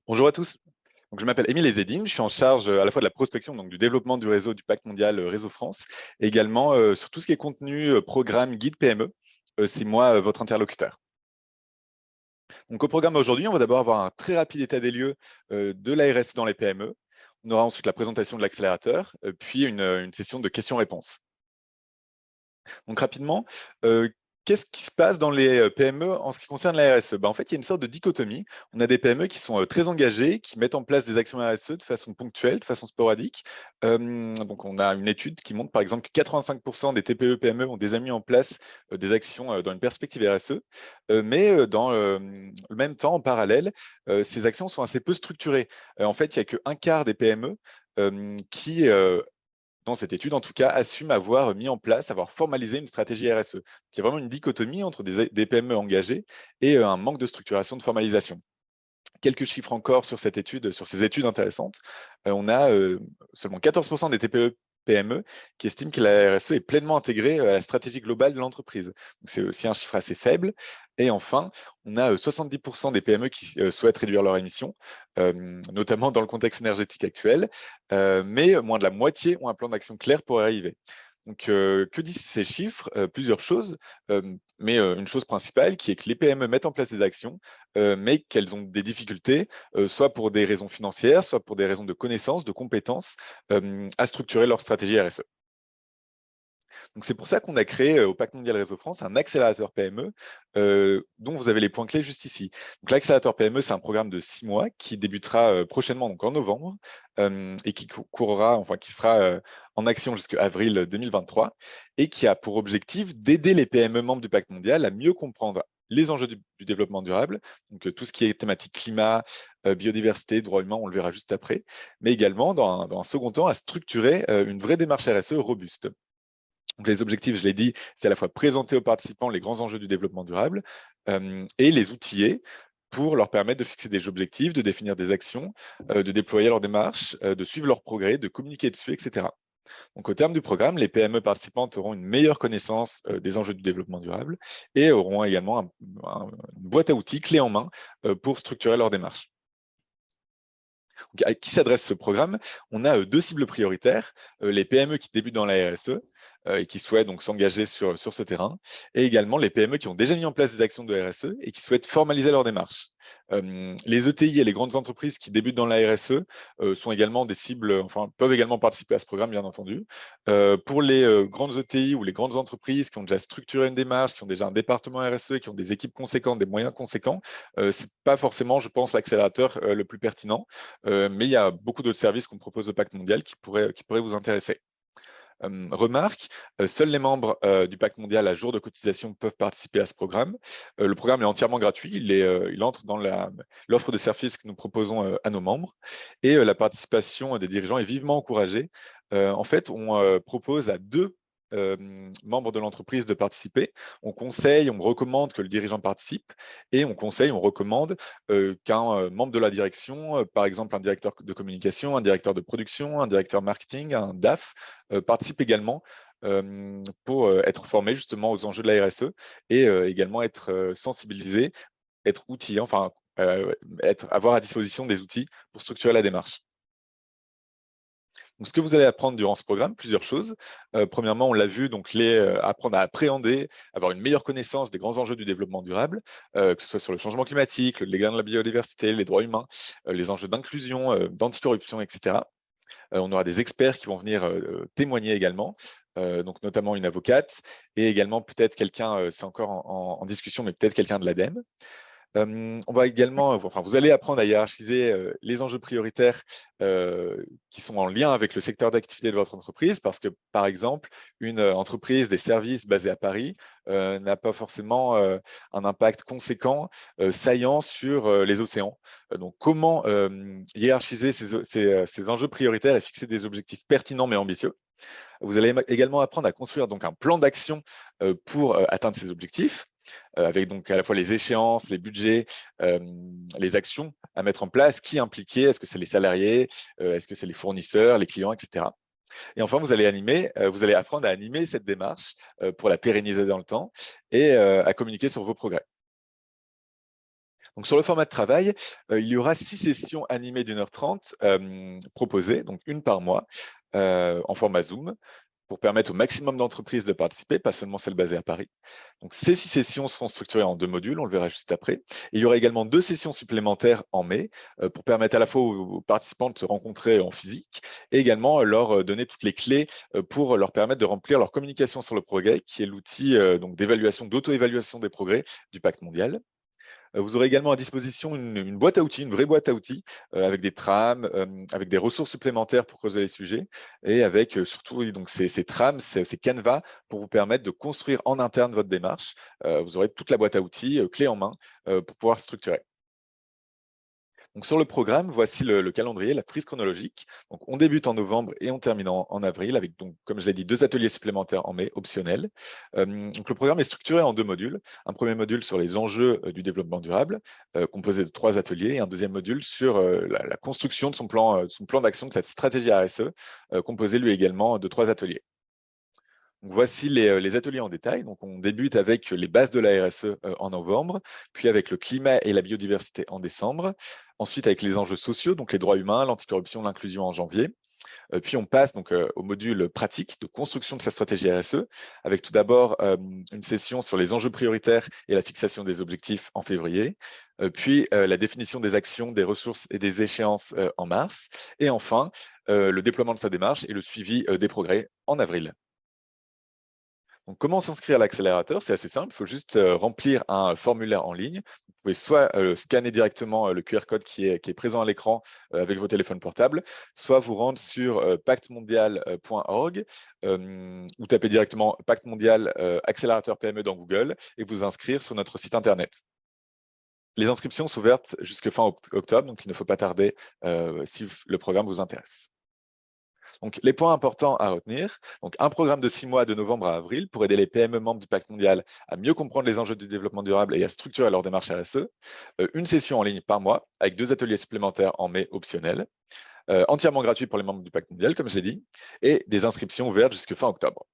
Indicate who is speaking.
Speaker 1: Bonjour à tous. Donc, je m'appelle Émile Ezzedine, je suis en charge à la fois de la prospection, donc du développement du réseau du Pacte mondial Réseau France, et également sur tout ce qui est contenu, programme, guide PME. C'est moi votre interlocuteur. Donc, au programme aujourd'hui, on va d'abord avoir un très rapide état des lieux de la RSE dans les PME. On aura ensuite la présentation de l'accélérateur, puis une session de questions-réponses. Donc rapidement, qu'est-ce qui se passe dans les PME en ce qui concerne la RSE? En fait, il y a une sorte de dichotomie. On a des PME qui sont très engagées, qui mettent en place des actions RSE de façon ponctuelle, de façon sporadique. Donc on a une étude qui montre par exemple que 85% des TPE-PME ont déjà mis en place des actions dans une perspective RSE, mais dans le même temps, en parallèle, ces actions sont assez peu structurées. En fait, il n'y a qu'un quart des PME qui dans cette étude, en tout cas, assume avoir mis en place, avoir formalisé une stratégie RSE. Il y a vraiment une dichotomie entre des PME engagées et un manque de structuration de formalisation. Quelques chiffres encore sur cette étude, sur ces études intéressantes. On a seulement 14% des TPE-PME qui estiment que la RSE est pleinement intégrée à la stratégie globale de l'entreprise. C'est aussi un chiffre assez faible. Et enfin, on a 70% des PME qui souhaitent réduire leurs émissions, notamment dans le contexte énergétique actuel, mais moins de la moitié ont un plan d'action clair pour y arriver. Donc, que disent ces chiffres? Plusieurs choses, mais une chose principale qui est que les PME mettent en place des actions, mais qu'elles ont des difficultés, soit pour des raisons financières, soit pour des raisons de connaissances, de compétences, à structurer leur stratégie RSE. Donc c'est pour ça qu'on a créé au Pacte mondial Réseau France un accélérateur PME dont vous avez les points clés juste ici. Donc l'accélérateur PME, c'est un programme de 6 mois qui débutera prochainement, donc en novembre, et qui courra, enfin qui sera en action jusqu'à avril 2023 et qui a pour objectif d'aider les PME membres du Pacte mondial à mieux comprendre les enjeux du développement durable, donc tout ce qui est thématique climat, biodiversité, droits humains, on le verra juste après, mais également dans un second temps à structurer une vraie démarche RSE robuste. Donc les objectifs, je l'ai dit, c'est à la fois présenter aux participants les grands enjeux du développement durable et les outiller pour leur permettre de fixer des objectifs, de définir des actions, de déployer leur démarche, de suivre leur progrès, de communiquer dessus, etc. Donc au terme du programme, les PME participantes auront une meilleure connaissance des enjeux du développement durable et auront également une boîte à outils clé en main pour structurer leur démarche. Donc, à qui s'adresse ce programme? On a deux cibles prioritaires, les PME qui débutent dans la RSE et qui souhaitent donc s'engager sur ce terrain, et également les PME qui ont déjà mis en place des actions de RSE et qui souhaitent formaliser leur démarche. Les ETI et les grandes entreprises qui débutent dans la RSE sont également des cibles, enfin peuvent également participer à ce programme, bien entendu. Pour les grandes ETI ou les grandes entreprises qui ont déjà structuré une démarche, qui ont déjà un département RSE, qui ont des équipes conséquentes, des moyens conséquents, c'est pas forcément, je pense, l'accélérateur le plus pertinent. Mais il y a beaucoup d'autres services qu'on propose au Pacte mondial qui pourraient vous intéresser. Remarque, seuls les membres du Pacte mondial à jour de cotisation peuvent participer à ce programme. Le programme est entièrement gratuit, il entre dans l'offre de services que nous proposons à nos membres et la participation des dirigeants est vivement encouragée. En fait, on propose à deux membres de l'entreprise de participer. On conseille, on recommande que le dirigeant participe et on conseille, on recommande qu'un membre de la direction, par exemple un directeur de communication, un directeur de production, un directeur marketing, un DAF, participe également pour être formé justement aux enjeux de la RSE et également être sensibilisé, être outillé, enfin avoir à disposition des outils pour structurer la démarche. Donc, ce que vous allez apprendre durant ce programme, plusieurs choses. Premièrement, on l'a vu, donc apprendre à appréhender, avoir une meilleure connaissance des grands enjeux du développement durable, que ce soit sur le changement climatique, les gains de la biodiversité, les droits humains, les enjeux d'inclusion, d'anticorruption, etc. On aura des experts qui vont venir témoigner également, donc notamment une avocate et également peut-être quelqu'un, c'est encore en discussion, mais peut-être quelqu'un de l'ADEME. On va également, enfin, vous allez apprendre à hiérarchiser les enjeux prioritaires qui sont en lien avec le secteur d'activité de votre entreprise, parce que, par exemple, une entreprise des services basée à Paris n'a pas forcément un impact conséquent, saillant sur les océans. Donc, comment hiérarchiser ces enjeux prioritaires et fixer des objectifs pertinents mais ambitieux. Vous allez également apprendre à construire donc un plan d'action pour atteindre ces objectifs, avec donc à la fois les échéances, les budgets, les actions à mettre en place, qui impliquer, est-ce que c'est les salariés, est-ce que c'est les fournisseurs, les clients, etc. Et enfin, vous allez apprendre à animer cette démarche pour la pérenniser dans le temps et à communiquer sur vos progrès. Donc, sur le format de travail, il y aura 6 sessions animées d'1 h 30 proposées, donc une par mois, en format Zoom, pour permettre au maximum d'entreprises de participer, pas seulement celles basées à Paris. Donc, ces 6 sessions seront structurées en 2 modules, on le verra juste après. Et il y aura également 2 sessions supplémentaires en mai pour permettre à la fois aux participants de se rencontrer en physique et également leur donner toutes les clés pour leur permettre de remplir leur communication sur le progrès, qui est l'outil donc d'évaluation, d'auto-évaluation des progrès du Pacte mondial. Vous aurez également à disposition une boîte à outils, une vraie boîte à outils, avec des trames, avec des ressources supplémentaires pour creuser les sujets et avec surtout oui, donc ces trames, ces canevas pour vous permettre de construire en interne votre démarche. Vous aurez toute la boîte à outils, clé en main, pour pouvoir structurer. Donc, sur le programme, voici le calendrier, la frise chronologique. Donc, on débute en novembre et on termine en avril avec, donc, comme je l'ai dit, 2 ateliers supplémentaires en mai, optionnels. Donc, le programme est structuré en 2 modules. Un premier module sur les enjeux du développement durable, composé de 3 ateliers, et un deuxième module sur la construction de son plan d'action, de cette stratégie RSE, composé lui également de 3 ateliers. Donc, voici les ateliers en détail. Donc, on débute avec les bases de la RSE en novembre, puis avec le climat et la biodiversité en décembre. Ensuite, avec les enjeux sociaux, donc les droits humains, l'anticorruption, l'inclusion en janvier. Puis on passe donc au module pratique de construction de sa stratégie RSE, avec tout d'abord une session sur les enjeux prioritaires et la fixation des objectifs en février, puis la définition des actions, des ressources et des échéances en mars, et enfin le déploiement de sa démarche et le suivi des progrès en avril. Donc, comment s'inscrire à l'accélérateur? C'est assez simple, il faut juste remplir un formulaire en ligne. Vous pouvez soit scanner directement le QR code qui est présent à l'écran avec vos téléphones portables, soit vous rendre sur pactemondial.org ou taper directement Pacte mondial accélérateur PME dans Google et vous inscrire sur notre site internet. Les inscriptions sont ouvertes jusqu'à fin octobre, donc il ne faut pas tarder si le programme vous intéresse. Donc, les points importants à retenir, donc un programme de 6 mois de novembre à avril pour aider les PME membres du Pacte mondial à mieux comprendre les enjeux du développement durable et à structurer leur démarche RSE. Une session en ligne par mois avec 2 ateliers supplémentaires en mai optionnels, entièrement gratuits pour les membres du Pacte mondial, comme j'ai dit, et des inscriptions ouvertes jusqu'à fin octobre.